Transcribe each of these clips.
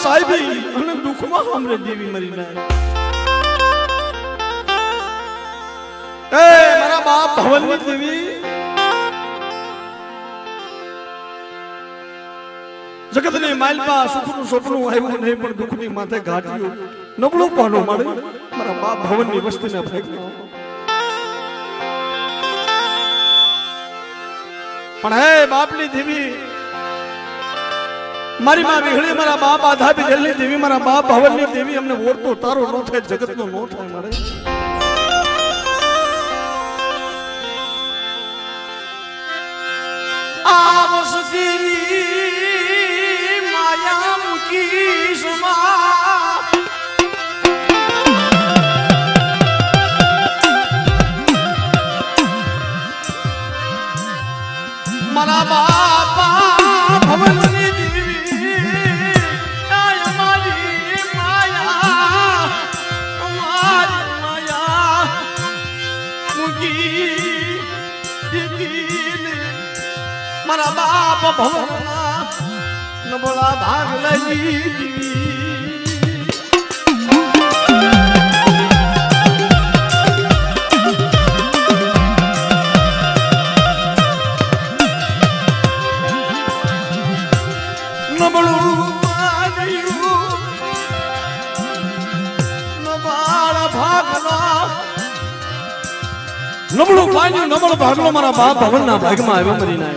સાહેબી અને દુઃખમાં હમરે દેવી મરી ના એ મારા બાપ ભવનની દેવી જગતની માલપા સુખનું સપનું આવ્યું નહીં પણ દુઃખની માથે ઘાટ્યું નબળું પાનો મારે મારા બાપ ભવનની વસ્તીને ફેંક્યો પણ હે બાપની દેવી મારી માં વિહળી મારા બાપ આધાપી જેલની દેવી મારા બાપ ભવનની દેવી અમને ઓળતો તારો નો થાય જગતનો નો થાય મારે આ વસતીની માયા મુકી સમા મારા બાપા ભવનની દેવી આય મારી માયા મુકી દીદી મારા બાપ ભવનના નબળા ભાગ લઈ નબળું પાડ્યું નબળ ભાગલો મારા બાપ ભવનના ભાગમાં આવ્યો મરી ના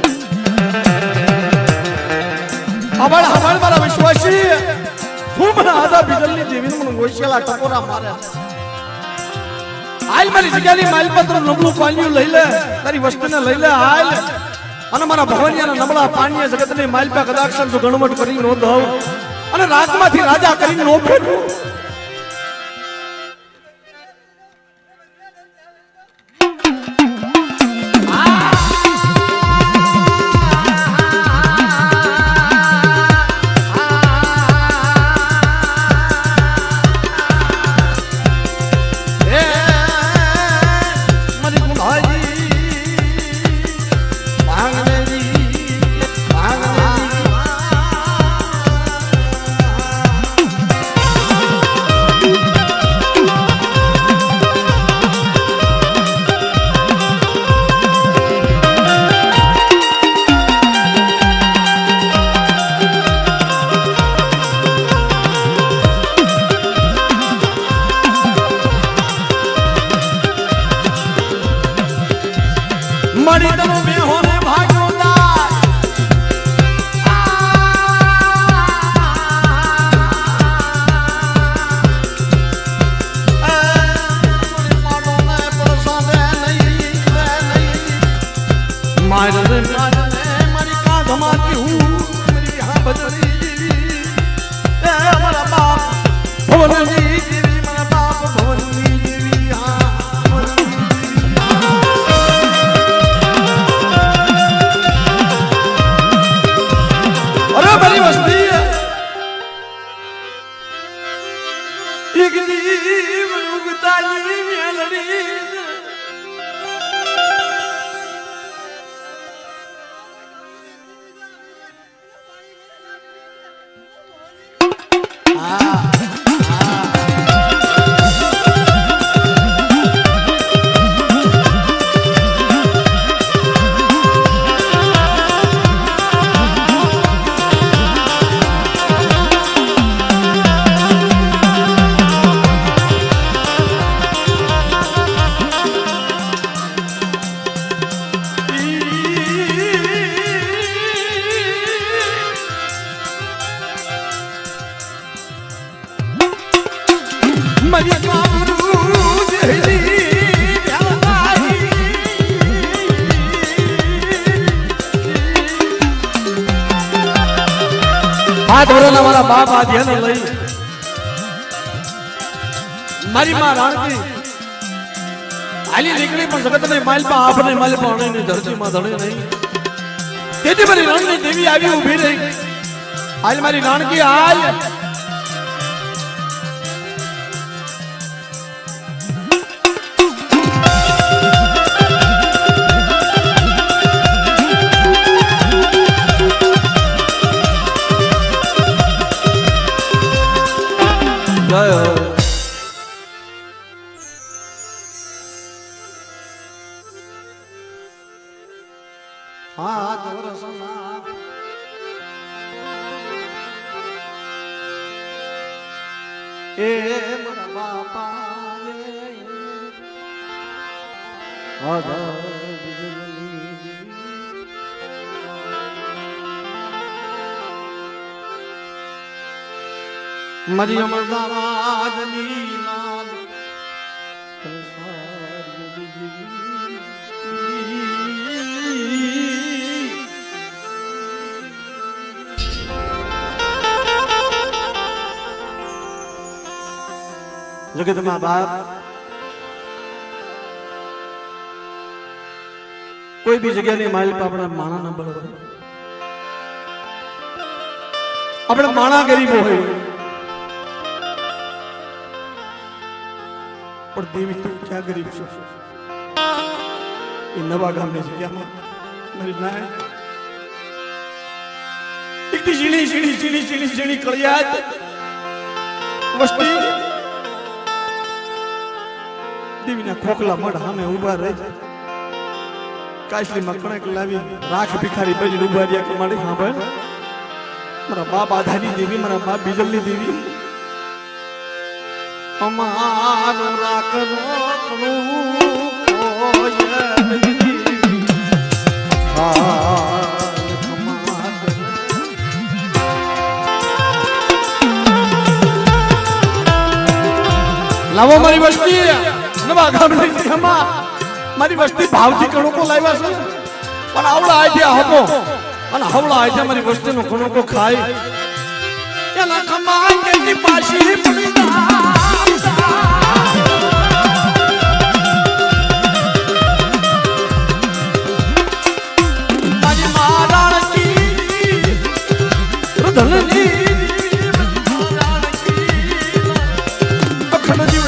આબાળ હમાળ મારા વિશ્વાસી હું મને આદા બિજલની દેવીને મને ગોશિયાલા ટકોરા મારે હાલ મારી જગ્યાની માલપત્ર નબળું પાણીઓ લઈ લે તારી વસ્તુને લઈ લે હાલ અને મારા ભવનિયાના નબળા પાણીએ જગતની માલપા કદાક્ષર જો ગણવટ કરી નો દઉં અને રાજમાંથી રાજા કરી નો ફેરવું मरी तनु में होने भाग्योदार मारे मरी कांधमाती हूँ मेरी यहाँ बजरी हमारा बाप भवननी देवी मेरा बाप भवननी देवी हाँ बड़ी मस्ती है एक दीव उगताली मेलड़ी हाथ भरेला मारा बाप आ ध्यान लई मारी मां राणकी आली निकली पण जगत ने मालपा आपने मालपा अणे ने धरती मां धणे नहीं तेजी मारी राणकी देवी आवी ऊभी रही हाल मारी राणकी हाल જય હો હાથ વરસના એ મારા બાપા મારી અમરદાવાદની લાલ જગતમાં બાપ કોઈ બી જગ્યાની માઇલ પર આપણા માણા નંબર હોય આપણે માણા ગરીબ હોય પણ દેવી તું ક્યાં ગરીબ છો એ નવા ગામની જગ્યામાં મારી નાય એકટી ઝીણી ઝીણી ઝીણી ઝીણી ઝીણી કળિયાત વસ્તી દેવીના ખોખલા મઢ સામે ઉભા રહે કાશલીમાં કણક લાવી રાખ ભિખારી બની ઉભા રહ્યા કે મારી સાંભળ મારા બાપ આધારી દેવી મારા બાપ બીજલની દેવી અમારો રાખનો લાવો મારી વસ્તી નવા ગામની જગ્યામાં મારી વસ્તી ભાવથી કણકો લાવ્યા છે પણ આવડા આઈડિયા હતો અને હવડા આઈડિયા મારી વસ્તીનો કણકો ખાય એના ખમા કેની પાછી પડી મારી મારાણ કી રધલની અખંડ જીવ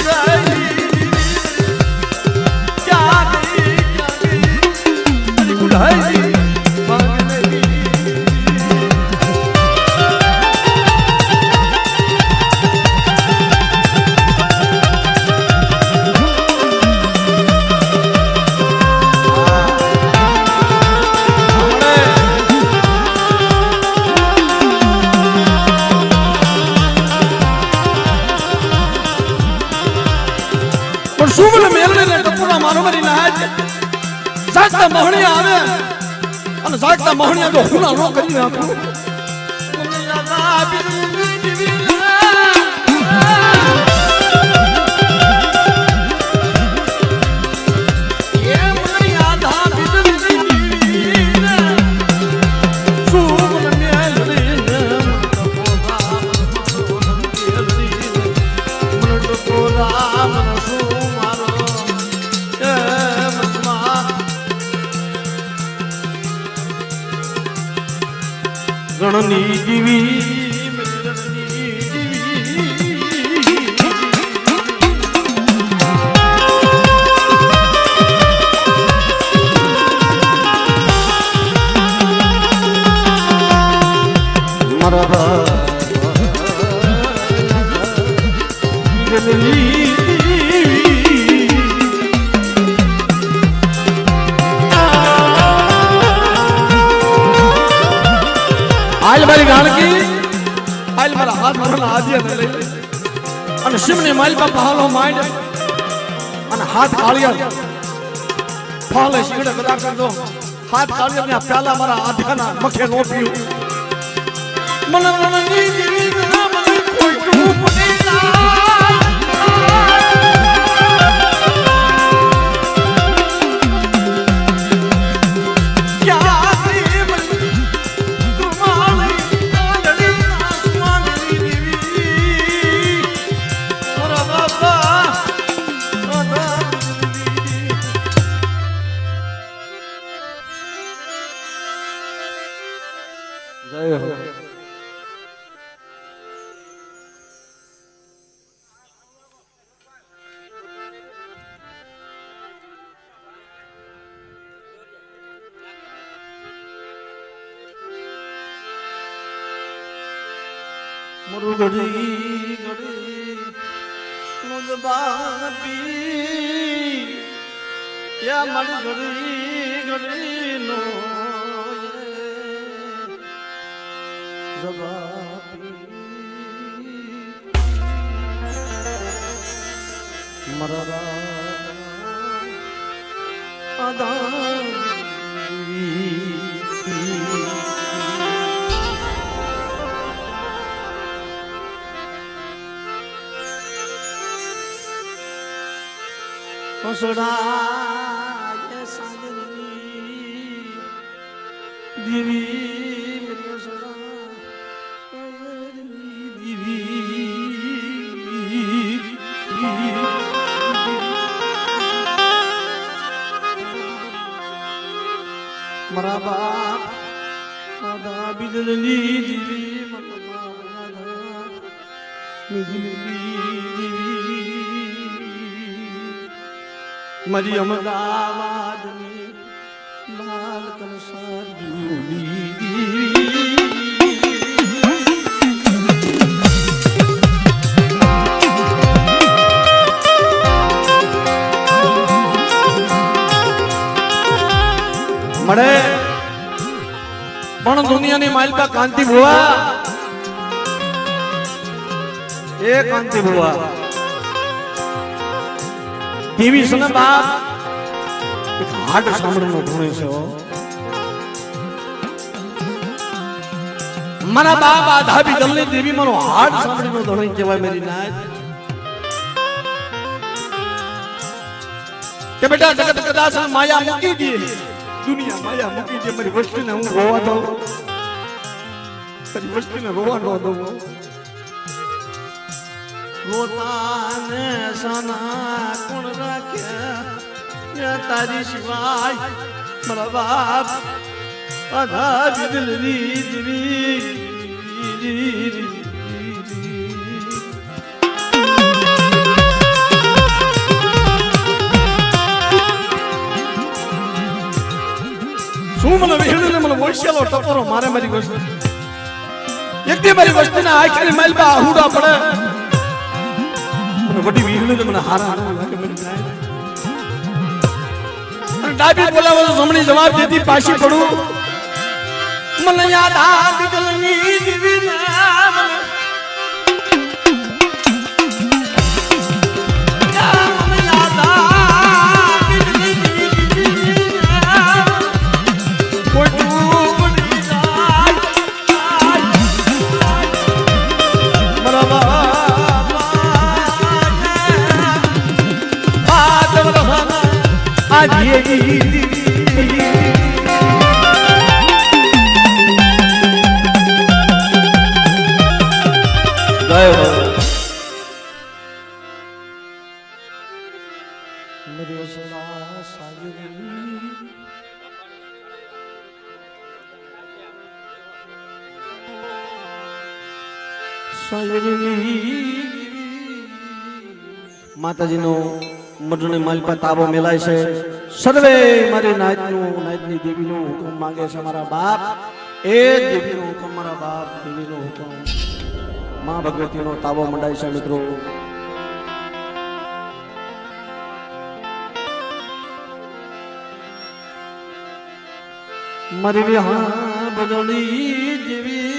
સુવલ મેલને ને ટપુરા મારો મરી નાજ જાગતા મહણિયા આવે અને જાગતા મહણિયા જો હુના નો કરી નાખું મને યાદ આવી જીવી એ મને યાદ આવી જીવી સુવલ મેલને ટપુરા મને રણની જીવી મારા આલ મારી ગાણકી આલ મારા હાથ મારા આદિયા લઈ અને શિવની માલ પર પહાલો માંડ અને હાથ કાળિયા ફાલે શીગડે કદા કર દો હાથ કાળિયા ને પ્યાલા મારા આધ્યાના મખે નો પીયું મન મનની જીવી મને કોઈ તું પડી જય હો મારું ઘડી ઘડી મુજ બાપી યા મારું ઘડી ઘડી નો જવાબી મારા સોડા સાજની દેવી મેરે સોડા દેવી મારા બાપ મારા બિદલની દેવી મારા દેવી મારી અમદાવાદની લાલ કલસા જૂની મળે પણ દુનિયાની માલપા કાંતિ ભુવા એ કાંતિ ભુવા દેવી સને બાપ એક હાટ સાંભળનો ધૂણે છે મારા બાપ આ ધાબી દલની દેવી મારો હાટ સાંભળનો ધૂણે કહેવાય મેરી નાય કે બેટા જગત કદાચ માયા મૂકી દે દુનિયા માયા મૂકી દે મારી વસ્તુને હું રોવા દઉં તારી વસ્તુને રોવા ન દઉં રોતાને સના કોણ રાખ્યા તારી સિવાય મારા બાપ આધા બિદલની દેવી શું મને વેણને મને વોશિયાલો ટપોરો મારે મારી વસ્તુ એક દી મારી વસ્તુના આખરી માઇલ પર આહુડા પડે વડી વીરને મને હારા લાગે મને ડાબી બોલાવો તો સમણી જવાબ દેતી પાછી પડું મને યાદ આ બિદલની દેવી નામ મને યાદ આ બિદલની દેવી નામ કોઈ ટૂબડી જાય બરાબર માતાજીનો મઢની માલપા તાબો મેલાય છે સર્વે મારી નાયતની દેવીનો હુકમ માંગે છે મારા બાપ એ દેવીનો હુકમ મારા બાપ દેવીનો હુકમ માં ભગવતીનો તાબો મંડાય છે મિત્રો મારી વિહા બદલી દેવી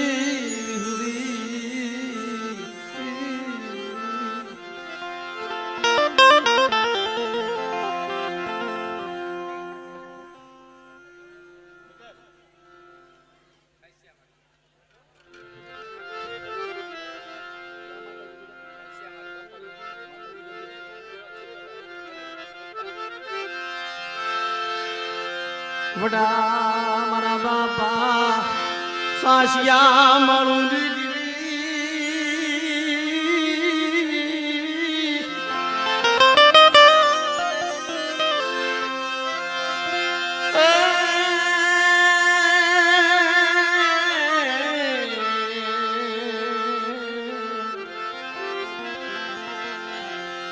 વડા મારા બાપા સાસિયા મારું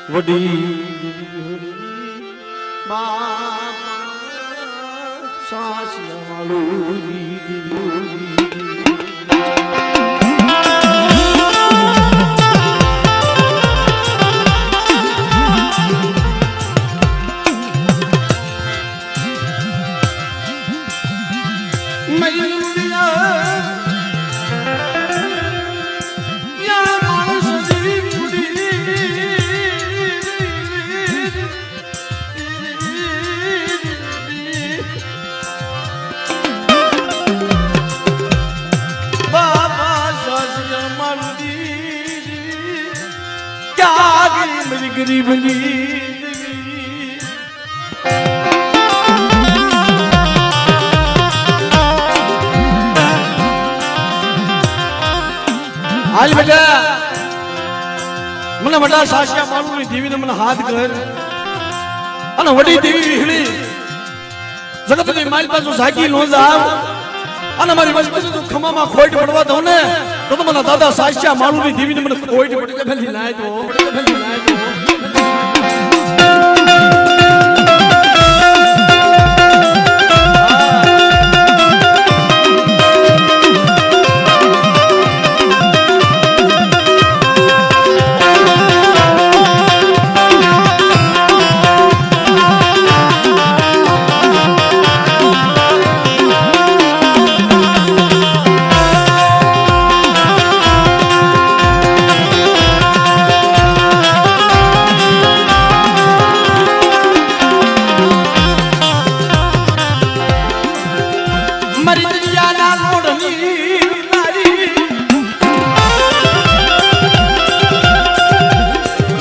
વડી બાપા સાસિયા क्या गई मेरी गरीबनी हाल बेटा મને વડા સાસિયા માળુની દેવીને મને હાથ કર અને વડી દેવી વિહળી જગતની માલ પાછું ઝાકી નો જાવ અને મારી વસ્તુ જો ખમામાં ખોટ પડવા દઉં ને તો મને દાદા સાસિયા માળુની દેવીને મને ખોટ પડી ભલી નાય તો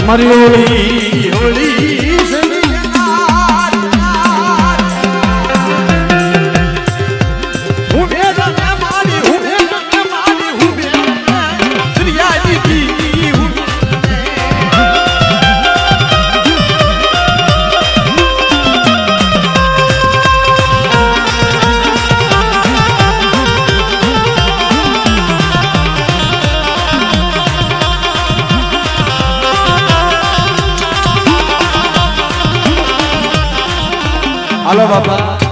મારી હોળી હોળી હાલો બાપા